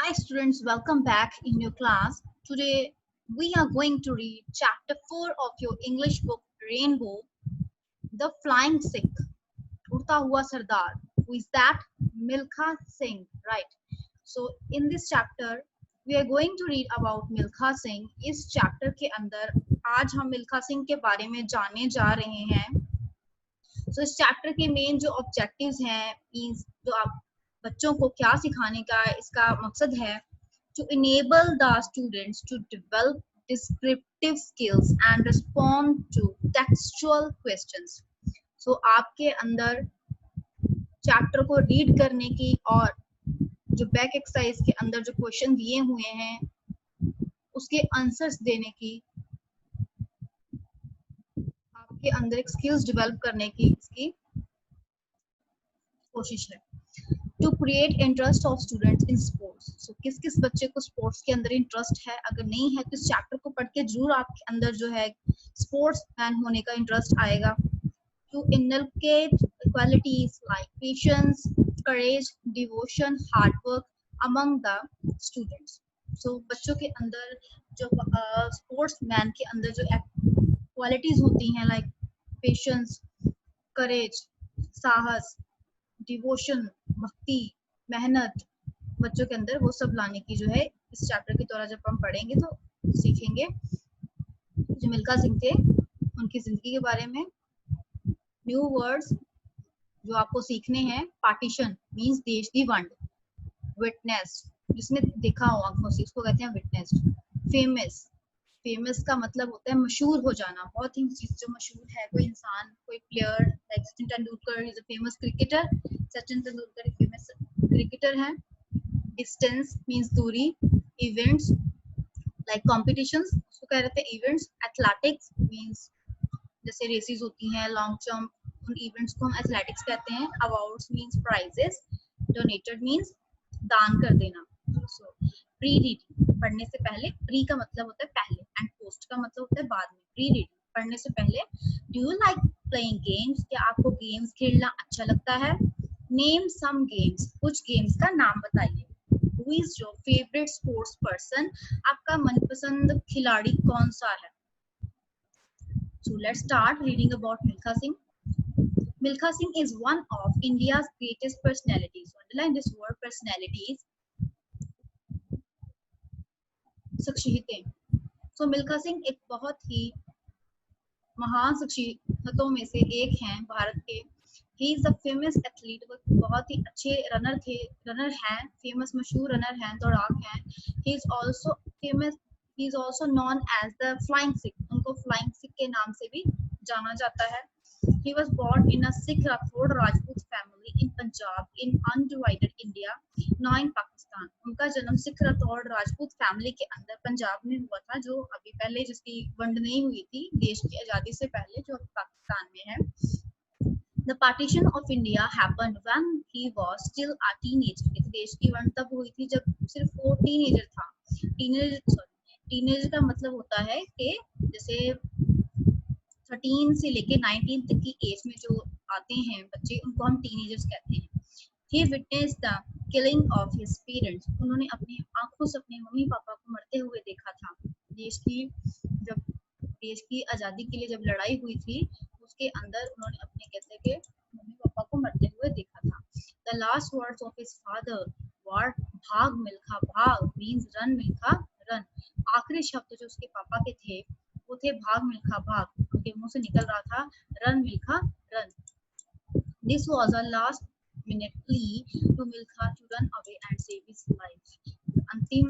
Hi students, welcome back in your class. Today we are going to read chapter 4 of your English book Rainbow, The Flying Sikh, Urta Hua Sardar. Who is that? Milkha Singh, right? So in this chapter we are going to read about Milkha Singh. इस chapter के अंदर आज हम मिल्खा सिंह के बारे में जानने जा रहे हैं. So इस chapter के main जो objectives हैं, means जो आप बच्चों को क्या सिखाने का इसका मकसद है, to enable the students to develop descriptive skills and respond to textual questions. So आपके अंदर चैप्टर को रीड करने की और जो बैक एक्सरसाइज के अंदर जो क्वेश्चन दिए हुए हैं उसके आंसर्स देने की आपके अंदर एक स्किल्स डेवलप करने की इसकी कोशिश है. To create interest of students in sports. So किस किस बच्चे को स्पोर्ट्स के अंदर इंटरेस्ट है, अगर नहीं है तो इस चैप्टर को पढ़ के जरूर आपके अंदर जो है स्पोर्ट्स मैन होने का इंटरेस्ट आएगा. To inculcate qualities like patience, courage, devotion, hard work among the students. So बच्चों के अंदर जो स्पोर्ट्स मैन के अंदर जो क्वालिटीज होती हैं लाइक पेशेंस, करेज, साहस, डिवोशन, भक्ति, मेहनत, बच्चों के अंदर वो सब लाने की जो है इस चैप्टर के द्वारा जब हम पढ़ेंगे तो सीखेंगे. जो मिल्खा सिंह थे उनकी जिंदगी के बारे में. न्यू वर्ड्स जो आपको सीखने हैं. पार्टीशन मींस देश की वंड. विटनेस जिसने देखा हो आंखों से उसको कहते हैं विटनेस्ड. फेमस, फेमस का मतलब होता है मशहूर हो जाना. बहुत ही चीज जो मशहूर है, कोई इंसान, कोई player like Sachin Tendulkar is a famous cricketer. Sachin Tendulkar famous cricketer है. डिस्टेंस मींस दूरी. इवेंट्स लाइक कॉम्पिटिशंस उसको कह रहे थे इवेंट्स. एथलेटिक्स मींस जैसे रेसेस होती हैं, लॉन्ग जंप, उन इवेंट्स को हम एथलेटिक्स कहते हैं. Awards means prizes. Donated means दान कर देना. सो प्री रीडिंग पढ़ने से पहले. प्री का मतलब होता है पहले एंड पोस्ट का मतलब होता है बाद में. प्री रीडिंग पढ़ने से पहले. Do you like playing games. क्या आपको गेम्स खेलना अच्छा लगता है. Name some games. कुछ गेम्स का नाम बताइए. Who is your favourite sports person. आपका मनपसंद खिलाड़ी कौन सा है. So let's start reading about Milkha Singh. Milkha Singh is one of India's greatest personalities. So underline this word personalities. शख्सियतें. So Milkha Singh एक बहुत ही महान शख्सियतों में से एक हैं भारत के. He is a famous athlete. वो बहुत ही अच्छे रनर हैं. फेमस मशहूर रनर हैं, दौड़ाक हैं. He is also famous. He is also known as the Flying Sikh. उनको Flying Sikh के नाम से भी जाना जाता है. He was born in a Sikh Rathod Rajput family in Punjab in undivided India, now in Pakistan. उनका जन्म सिख राठौड़ राजपूत फैमिली के अंदर पंजाब में हुआ था, जो अभी पहले जिसकी वंड नहीं हुई थी देश की आजादी से पहले, जो अभी पाकिस्तान में है. The partition of India happened when he was still a teenager. देश की वंड तब हुई थी जब सिर्फ वो टीनेजर था. टीनेजर का मतलब होता है कि जैसे 13 से लेके 19 तक की एज में जो आते हैं बच्चे, उनको हम टीनेजर्स कहते हैं. He witnessed the killing of his parents. उन्होंने अपनी आंखों से अपने मम्मी पापा को मरते हुए देखा था. देश की आजादी के लिए जब लड़ाई हुई थी उसके अंदर उन्होंने अपने कहते के मम्मी पापा को मरते हुए देखा था. The last words of his father were भाग मिल्खा भाग means run मिल्खा run. आखिरी शब्द जो उसके पापा के थे वो थे भाग मिल्खा भाग. उनके मुंह से निकल रहा था run Milkha run. This was a last minute plea to Milkha to run away and save his life. अंतिम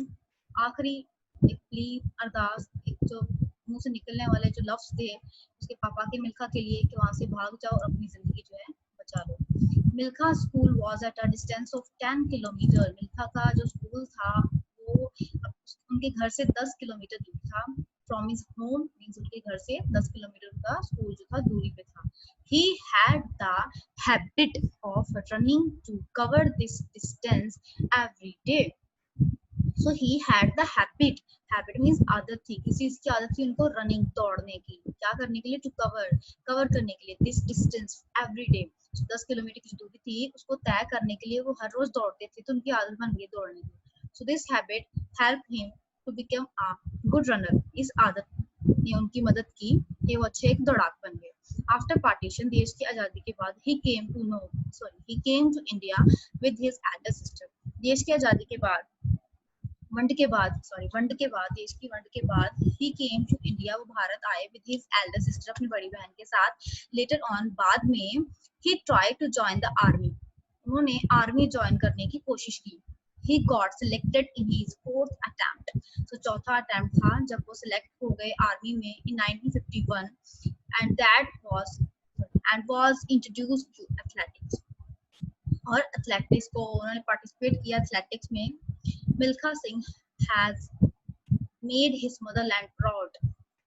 आखिरी एक प्ली, अरदास, एक जो मुंह से निकलने वाले जो लफ्ज थे उसके पापा के मिल्खा के लिए कि वहां से भाग जाओ और अपनी जिंदगी जो है बचा लो. Milkha school was at a distance of 10 kilometre. Milkha का जो स्कूल था वो उनके घर से 10 किलोमीटर दूर था. From his home means उनके घर से 10 किलोमीटर का स्कूल जो था दूरी पे था. He had the habit of running to cover this distance every day. So he had the habit. Habit means आदत थी, किसी चीज की आदत थी उनको रनिंग दौड़ने की. क्या करने के लिए? टू कवर करने के लिए. This distance every day. 10 kilometre की दूरी थी उसको तय करने के लिए वो हर रोज दौड़ते थे, तो उनकी आदत बन गई दौड़ने की. So this habit helped him to become a good runner. इस आदत ने उनकी मदद की कि वो अच्छे एक दौड़ाक बन गए. After partition, देश की आजादी के बाद he came to India with his elder sister. देश की आजादी के बाद वंड के बाद देश की वंड के बाद ही केम टू इंडिया, वो भारत आए विद हिज एल्डर सिस्टर, अपनी बड़ी बहन के साथ. लेटर ऑन, बाद में, he try to join the army, उन्होंने आर्मी ज्वाइन करने की कोशिश की. He got selected in his fourth attempt, तो चौथा अटेम्प्ट था जब वो सिलेक्ट हो गए आर्मी में in 1951. And was introduced to athletics, और एथलेटिक्स को उन्होंने पार्टिसिपेट किया एथलेटिक्स में. Milkha Singh has made his motherland proud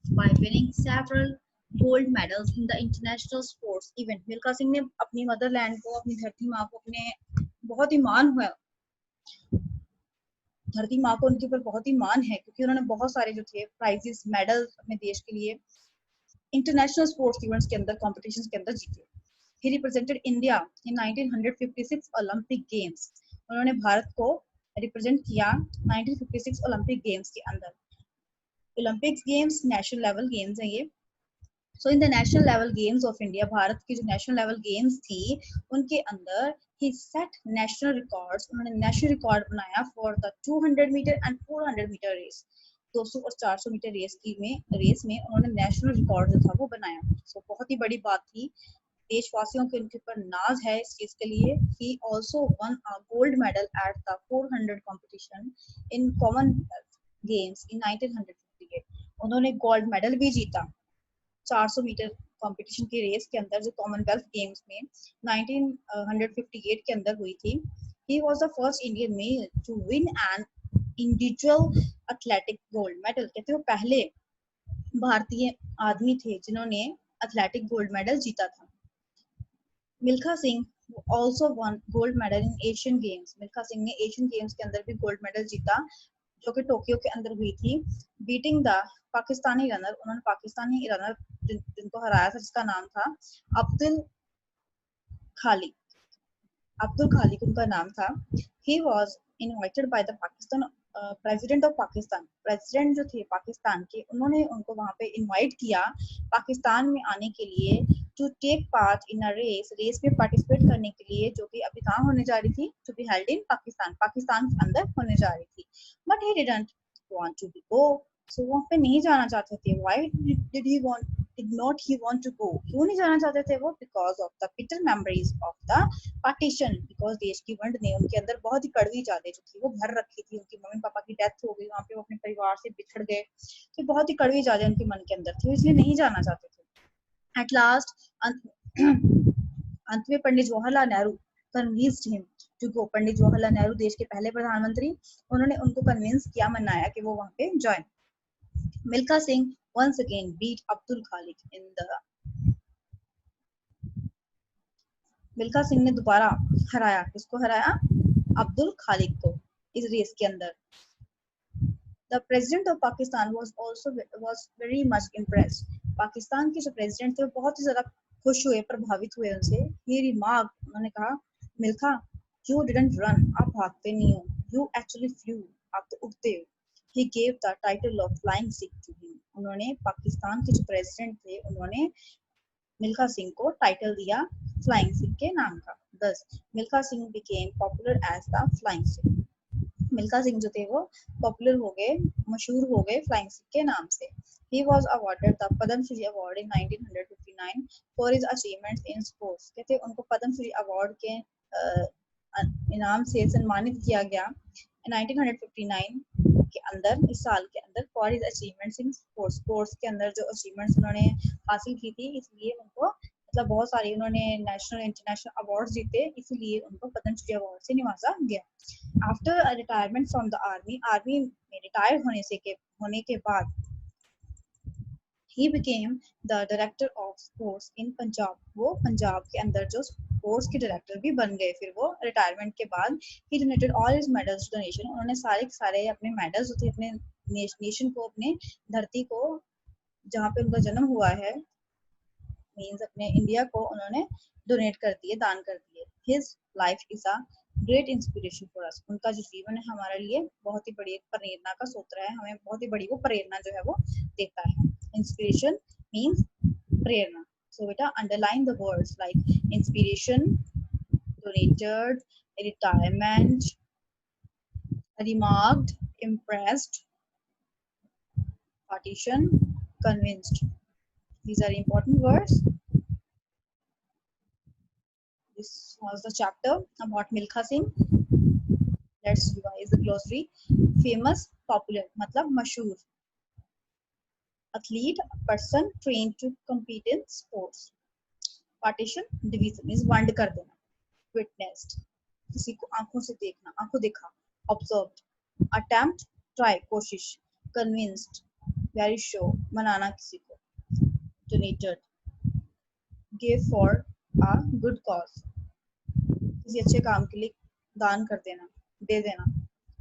by winning several gold medals in the international sports event. Milkha Singh ने अपनी मदरलैंड को, अपनी धरती माँ को, अपने बहुत ही मान हुआ, धरती माँ को उनके ऊपर बहुत ही मान है क्योंकि उन्होंने बहुत सारे जो थे प्राइजेस, मेडल अपने देश के लिए इंटरनेशनल स्पोर्ट्स इवेंट्स के अंदर, कॉम्पिटिशंस के अंदर जीते. He represented India in 1956 Olympic games, उन्होंने भारत को रिप्रेजेंट किया 1956 ओलंपिक गेम्स के अंदर. Olympics games national level games हैं ये. So in the national level games of India, Bharat की जो नेशनल लेवल गेम्स थी उनके अंदर ही सेट नेशनल रिकॉर्ड्स, उन्होंने नेशनल रिकॉर्ड बनाया for the 200 metre and 400 metre race. 200 और 400 मीटर रेस में उन्होंने नेशनल रिकॉर्ड जो था वो बनाया. सो बहुत ही बड़ी बात थी, देशवासियों के उनके ऊपर नाज है इस चीज के लिए. He also won a gold medal at the 400 competition in Commonwealth games in 1958. उन्होंने गोल्ड मेडल भी जीता 400 मीटर कंपटीशन की रेस के अंदर जो कॉमनवेल्थ गेम्स में 1958 के अंदर हुई थी. He was the first Indian male to win an individual athletic gold medal. कहते वो पहले भारतीय आदमी थे जिन्होंने एथलेटिक गोल्ड मेडल जीता था. Milkha Singh also won gold medal in Asian Games. Milkha Singh ने एशियन गेम्स के अंदर भी गोल्ड मेडल जीता जो कि टोक्यो के अंदर हुई थी. बीटिंग द पाकिस्तानी रनर, उन्होंने पाकिस्तानी रनर जिनको हराया था जिसका नाम था अब्दुल खालिक. अब्दुल खालिक उनका नाम था. He was invited by the Pakistan president of Pakistan. President जो थे पाकिस्तान के, उन्होंने उनको वहां पे इनवाइट किया पाकिस्तान में आने के लिए to take part in a race में पार्टिसिपेट करने के लिए, जो कि अभी कहाँ होने जा रही थी, to be held in Pakistan के अंदर होने जा रही थी. But he didn't want to go, so वहां पे नहीं जाना चाहते थे. Why did not he want to go, क्यों नहीं जाना चाहते थे वो? Because of the bitter memories of the partition. Because देश की वंड ने उनके अंदर बहुत ही कड़वी यादें जो थी वो भर रखी थी. उनकी मम्मी पापा की डेथ हो गई, वहां पे वो अपने परिवार से बिछड़ गए, तो बहुत ही कड़वी यादें उनके मन के अंदर थी, इसलिए नहीं जाना चाहते थे. एट लास्ट अंत में Pandit Jawaharlal Nehru convinced him to go. Pandit Jawaharlal Nehru देश के पहले प्रधानमंत्री, उन्होंने उनको कन्विंस किया, मनाया कि वो वहां पे join. Milkha Singh once again beat Abdul Khalik in the. Milkha Singh ने दोबारा हराया, किसको हराया? अब्दुल खालिक को इस रेस के अंदर. The president of Pakistan was very much impressed. Pakistan के जो प्रेसिडेंट थे वो बहुत ही ज्यादा खुश हुए, प्रभावित हुए उनसे. He remarked, उन्होंने कहा, मिल्खा, you didn't run, आप भागते नहीं हो, you actually flew, आप तो उड़ते हो. He gave the title of Flying Sikh to him. उन्होंने पाकिस्तान के जो प्रेसिडेंट थे उन्होंने मिल्खा सिंह को टाइटल दिया फ्लाइंग सिख के नाम का. Thus, Milkha Singh became popular as the Flying Sikh. Milkha Singh जो थे वो पॉपुलर हो गए, मशहूर हो गए फ्लाइंग सिख के नाम से. He was awarded the Padma Shri Award in 1959 for his achievements in sports. कहते उनको पद्म श्री अवार्ड के इनाम से सम्मानित किया गया 1959 के अंदर, इस साल के अंदर, for his achievements in sports के अंदर जो अचीवमेंट्स उन्होंने हासिल की थी, इसलिए उनको मतलब बहुत सारे उन्होंने नेशनल इंटरनेशनल अवार्ड्स जीते, इसलिए उनको पद्मश्री अवार्ड से नवाजा गया. After retirement from the army में रिटायर होने के बाद he became the director of sports in Punjab. वो पंजाब के अंदर जो स्पोर्ट्स के डायरेक्टर भी बन गए फिर वो रिटायरमेंट के बाद. he donated all his medals to donation. उन्होंने सारे अपने मेडल्स थे अपने नेशन को, अपने धरती को जहाँ पे उनका जन्म हुआ है, मींस अपने इंडिया को, उन्होंने डोनेट कर दिए, दान कर दिए. his life is a great inspiration for us, उनका जो जीवन है हमारे लिए बहुत ही बड़ी एक प्रेरणा का सूत्र है, हमें बहुत ही बड़ी वो प्रेरणा जो है वो देता है। इंस्पिरेशन मीन्स प्रेरणा। सो बेटा underline the words like inspiration, donated, retirement, remarked, impressed, partition, convinced. These are important words. This was the chapter about Milkha Singh. Let's revise the glossary. Famous, popular, मतलब मशहूर. Athlete, a person trained to compete in sports. Partition, division means वंड कर देना. Witnessed, किसी को आंखों से देखना, आंखों देखा. Observed, attempt, try, कोशिश. Convinced, very sure, मनाना किसी को. Donated, give for a good cause, किसी अच्छे काम के लिए दान कर देना, दे देना.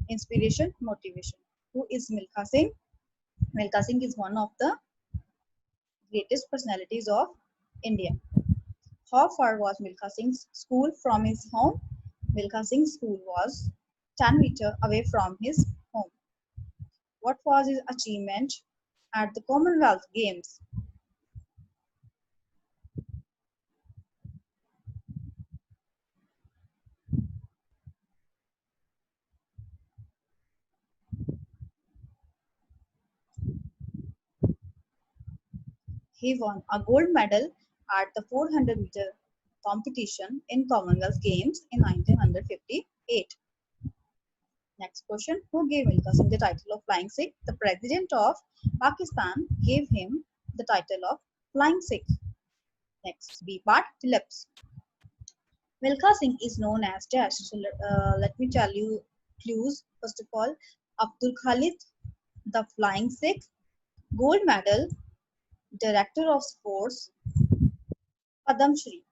Inspiration, motivation. Who is Milkha Singh? Milkha Singh is one of the greatest personalities of India. How far was Milkha Singh's school from his home? Milkha Singh's school was 10 meters away from his home. What was his achievement at the Commonwealth Games? He won a gold medal at the 400-meter competition in Commonwealth Games in 1958. Next question. Who gave Milkha Singh the title of Flying Sikh? The President of Pakistan gave him the title of Flying Sikh. Next, B part, Phillips. Milkha Singh is known as Dash. So let me tell you clues. First of all, Abdul Khalid, the Flying Sikh, gold medal, director of sports, Padam Shri.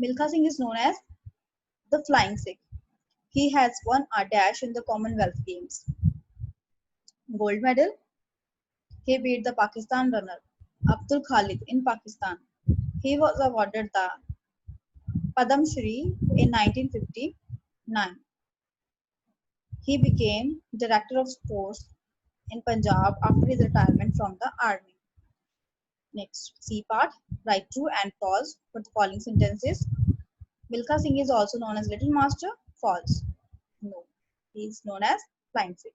Milkha Singh is known as the Flying Sikh. He has won a dash in the Commonwealth Games. Gold medal. He beat the Pakistan runner Abdul Khalid in Pakistan. He was awarded the Padam Shri in 1959. He became director of sports in Punjab after his retirement from the army. Next, C part, write true and false for the following sentences. Milkha Singh is also known as Little Master. False. No. He is known as Flying Sikh.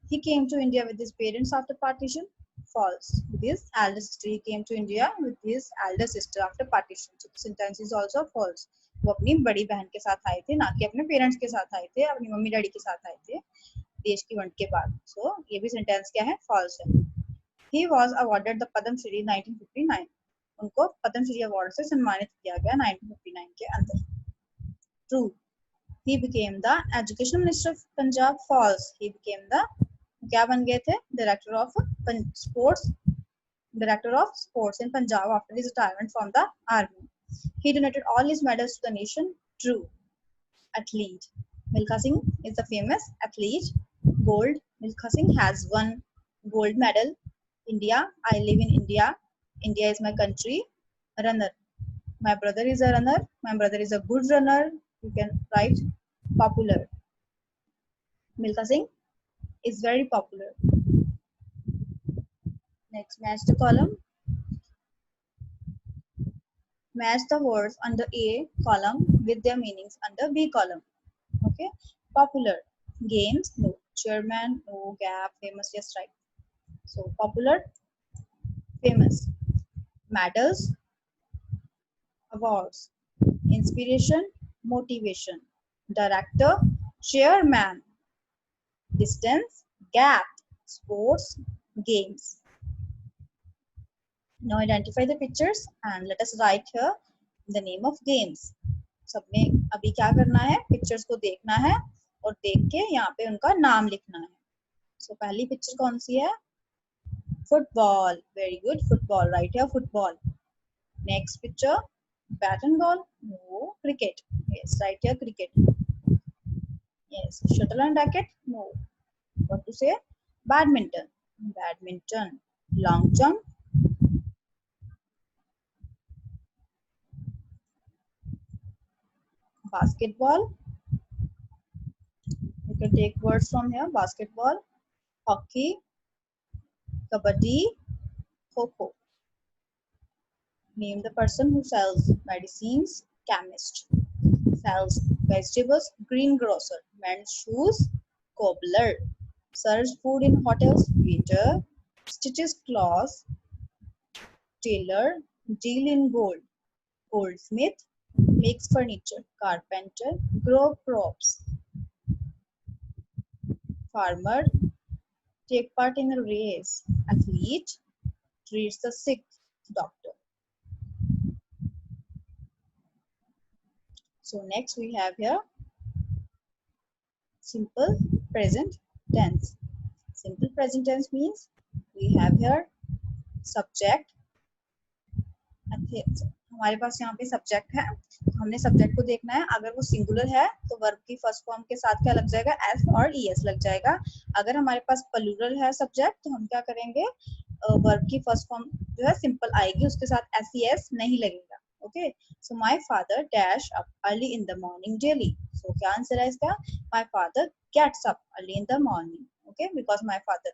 He came to India with his parents after partition. False. With his elder sister. He came to India with his elder sister after partition. So the sentence is also false. वो अपनी बड़ी बहन के साथ आए थे, ना कि अपने पेरेंट्स के साथ आए थे, अपनी मम्मी डैडी के साथ आए थे देश की वंड के बाद. So ये भी सेंटेंस क्या है? फॉल्स है. He was awarded the Padam Shri 1959. उनको पद्म श्री अवार्ड से सम्मानित किया गया 1959 के अंदर. True. He became the education minister of Punjab. False. He became the क्या बन गए थे? Director of sports in Punjab after his retirement from the army. He donated all his medals to the nation. True. Athlete. Milkha Singh is a famous athlete. Gold. Milkha Singh has won gold medal. India. I live in India. India is my country. Runner. My brother is a runner. My brother is a good runner. You can write popular. Milkha Singh is very popular. Next, match the column. Match the words under A column with their meanings under B column. Okay. Popular. Games. No. Chairman. No. Gap. Famous. Yes, right. So popular. Famous. Medals. Awards. Inspiration. Motivation. Director. Chairman. Distance. Gap. Sports. Games. Now identify the pictures and let us write here the name of games. सबने अभी क्या करना है? Pictures को देखना है और देख के यहाँ पे उनका नाम लिखना है. So पहली पिक्चर कौन सी है? Football. Very good. Football. Right here football. Next picture, bat and ball. No. Cricket. Yes, right here cricket. Yes. Shuttle and racket. No. What to say? Badminton. Badminton. Long jump. Basketball. can take words from here: basketball, hockey, kabaddi, kho-kho. Name the person who sells medicines: chemist. Sells vegetables: greengrocer. Mends shoes: cobbler. Serves food in hotels: waiter. Stitches cloths: tailor. Deal in gold: goldsmith. Makes furniture: carpenter. Grow crops: farmer. Take part in a race: athlete. Treats the sick: doctor. So next we have here simple present tense. Simple present tense means we have here subject. हमारे पास यहाँ पे subject है, हमने subject को देखना है। अगर वो सिंगुलर है तो वर्ब की फर्स्ट फॉर्म के साथ क्या लग जाएगा? एस और ईएस लग जाएगा। अगर हमारे पास प्लूरल है सब्जेक्ट तो हम क्या करेंगे? वर्ब की फर्स्ट फॉर्म जो है सिंपल आएगी, उसके साथ एस ई एस नहीं लगेगा। Okay, so my father dash up early in the morning daily. So क्या आंसर है इसका? My father gets up early in the morning. Okay, because my father,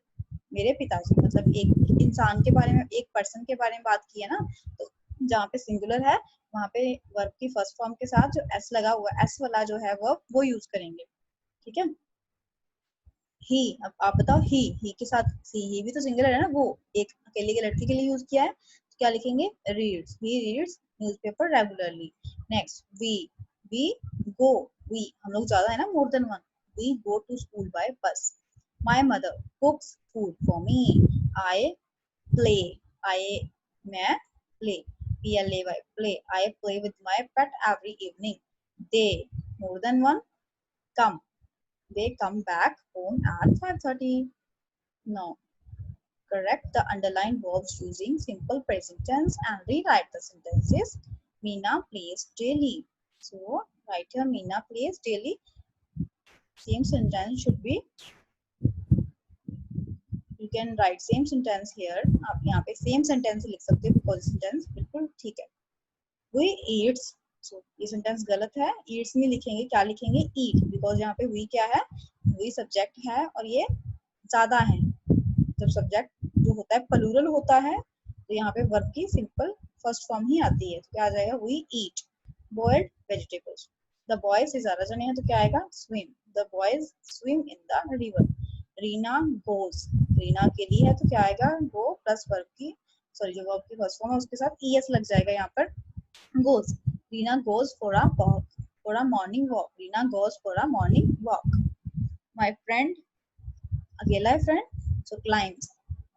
मेरे पिताजी, मतलब एक इंसान के बारे में, एक पर्सन के बारे में बात की है ना, तो जहाँ पे सिंगुलर है वहां पे वर्ब की फर्स्ट फॉर्म के साथ जो एस लगा हुआ है, एस वाला जो है वर्ब, वो यूज करेंगे। ठीक है, ही, अब आप बताओ, ही के साथ सी, ही भी तो सिंगुलर है ना, वो एक अकेले के लड़के के लिए यूज किया है, तो क्या लिखेंगे? Reads, he reads newspaper regularly. Next we go, we हम लोग ज्यादा है ना, more than one. We go to school by bus. My mother cooks food for me. I play, I मैं play, PLAY, play. I play with my pet every evening. They, more than one, come. They come back home at 5:30. No. Correct the underlined verbs using simple present tense and rewrite the sentences. Meena plays daily. So, write here Meena plays daily. Same sentence should be, you can write same sentence here. आप यहाँ पे same sentence लिख सकते हो because sentence बिल्कुल ठीक है। We eats, so ये सेंटेंस गलत है, eats नहीं लिखेंगे, क्या लिखेंगे? eat, बिकॉज यहाँ पे we क्या है? we सब्जेक्ट है और ये ज्यादा है। जब सब्जेक्ट जो होता है प्लूरल होता है तो यहाँ पे वर्ब की सिंपल फर्स्ट फॉर्म ही आती है, तो क्या आ जाएगा? we eat boiled vegetables. the boys is ज्यादा जने हैं तो क्या आएगा? swim. the boys swim in the river. Reena goes, Reena के लिए है तो क्या आएगा? go प्लस वर्ब की, सॉरी, जो वर्ब की फर्स्ट फॉर्म है उसके साथ es लग जाएगा यहाँ पर, goes. Rina goes for a walk, for a morning walk. Rina goes for a morning walk. My friend, अकेला है friend, so climbs.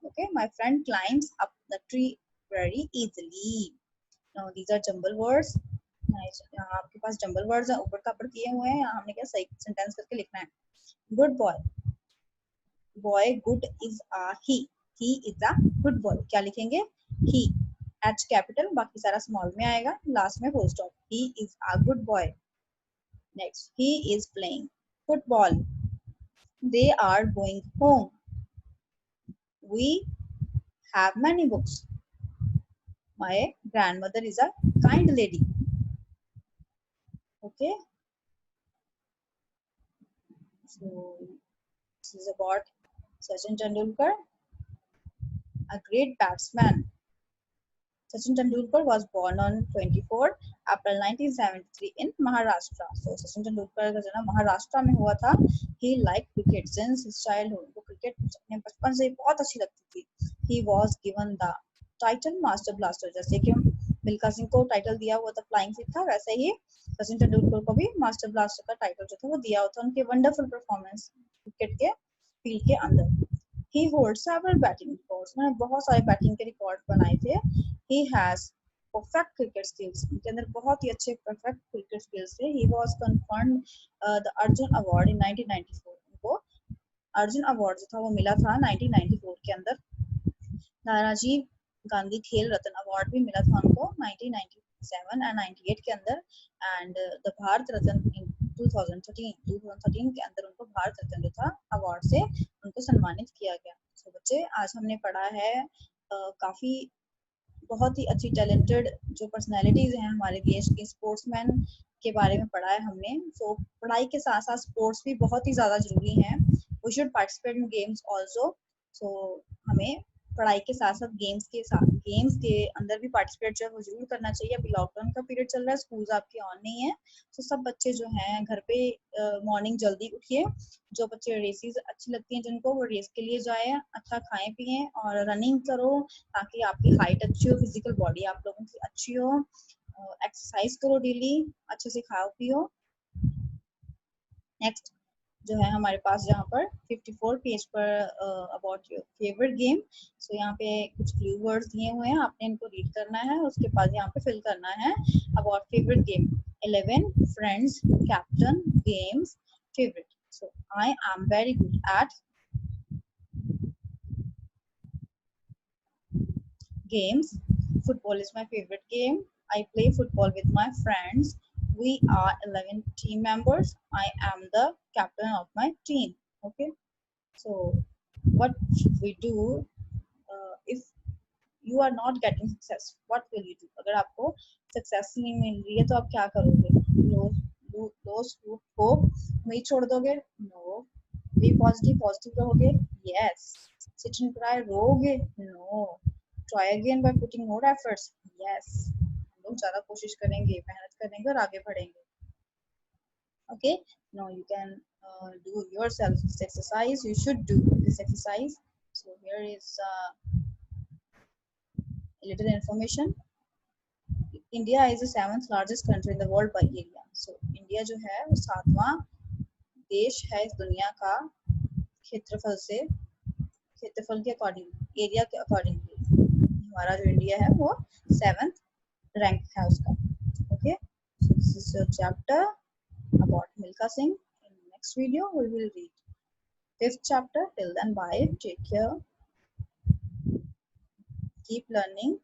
Okay, my friend climbs up the tree very easily. Now these are jumble words. यहाँ आपके पास jumble words हैं, ऊपर का ऊपर किए हुए हैं, यहाँ हमने क्या सही सेंटेंस करके लिखना है। Good boy, boy good is a he is a good boy, क्या लिखेंगे? he, H कैपिटल, बाकी सारा स्मॉल में आएगा, लास्ट में full stop. he is a good boy. next, he is playing football. they are going home. we have many books. my grandmother is a kind lady. Okay, so this is about Sachin Tendulkar, a great batsman. Sachin Tendulkar was born on 24 April 1973 in Maharashtra. So Sachin Tendulkar का जन्म महाराष्ट्र में हुआ था। He liked cricket since his childhood. वो cricket अपने बचपन से बहुत अच्छी लगती थी। He was given the title Master Blaster. जैसे कि मिल्खा सिंह को टाइटल दिया हुआ था फ्लाइंग सिख था, वैसे ही सचिन तेंदुलकर को भी मास्टर ब्लास्टर का टाइटल जो था वो दिया हुआ था उनके वंडरफुल परफॉर्मेंस क्रिकेट के फील्ड के अंदर। He holds several batting records. उन्होंने बहुत सारे बैटिंग के रिकॉर्ड बनाए थे। He has perfect cricket skills. उनके अंदर बहुत ही अच्छे perfect cricket skills थे। He was conferred the Arjun Award in 1994. उनको अर्जुन अवार्ड जो था वो मिला था 1994 के अंदर। राजीव गांधी खेल रत्न अवार्ड भी मिला था उनको 1997 और 98 के अंदर, एंड द भारत रत्न इन 2013 के अंदर उनको भारत रत्न जो था अवार्ड से उनको सम्मानित किया गया। तो बच्चे आज हमने पढ़ा है काफी बहुत ही अच्छी टैलेंटेड जो पर्सनालिटीज हैं हमारे देश के स्पोर्ट्समैन के बारे में पढ़ा है हमने। सो पढ़ाई के साथ साथ स्पोर्ट्स भी बहुत ही ज़्यादा ज़रूरी हैं। We should participate in games also. So हमें पढ़ाई के साथ साथ गेम्स के अंदर भी पार्टिसिपेट जो है वो जरूर करना चाहिए। अभी लॉकडाउन का पीरियड चल रहा है, स्कूल्स आपके ऑन नहीं है, तो सब बच्चे जो हैं घर पे मॉर्निंग जल्दी उठिए। जो बच्चे रेसेस अच्छी लगती हैं जिनको, वो रेस के लिए जाए, अच्छा खाएं पिएं और रनिंग करो ताकि आपकी हाइट अच्छी हो, फिजिकल बॉडी आप लोगों की अच्छी हो। एक्सरसाइज करो डेली, अच्छे से खाओ पियो। नेक्स्ट जो है हमारे पास जहाँ पर 54 पेज पर अबाउट योर फेवरेट गेम। सो यहाँ पे कुछ क्लू वर्ड्स दिए हुए हैं, आपने इनको रीड करना है, उसके बाद यहाँ पे फिल करना है about favourite game. 11 friends, captain, games, favourite. So I am very good at games. Football is my favorite game. I play football with my friends. We are 11 team members. I am the captain of my team. Okay. So what should we do if you are not getting success? What will you do? अगर आपको success नहीं मिल रही है तो आप क्या करोगे? Lose hope, उम्मीद छोड़ दोगे? No. Be positive, positive रहोगे? Yes. Sit and cry, रोगे? No. Try again by putting more efforts? Yes. हम लोग ज़्यादा कोशिश करेंगे, मेहनत करेंगे और आगे बढ़ेंगे. Okay. Now you can do yourself this exercise. You should do this exercise. So here is little information. India is the 7th largest country in the world by area. So India जो है वो 7वां देश है इस दुनिया का क्षेत्रफल से, क्षेत्रफल के अकॉर्डिंग, एरिया के अकॉर्डिंगली हमारा जो इंडिया है वो 7th रैंक है उसका. Okay, so this is your chapter about Milkha Singh. In next video we will read 5th chapter. Till then, bye, take care, keep learning.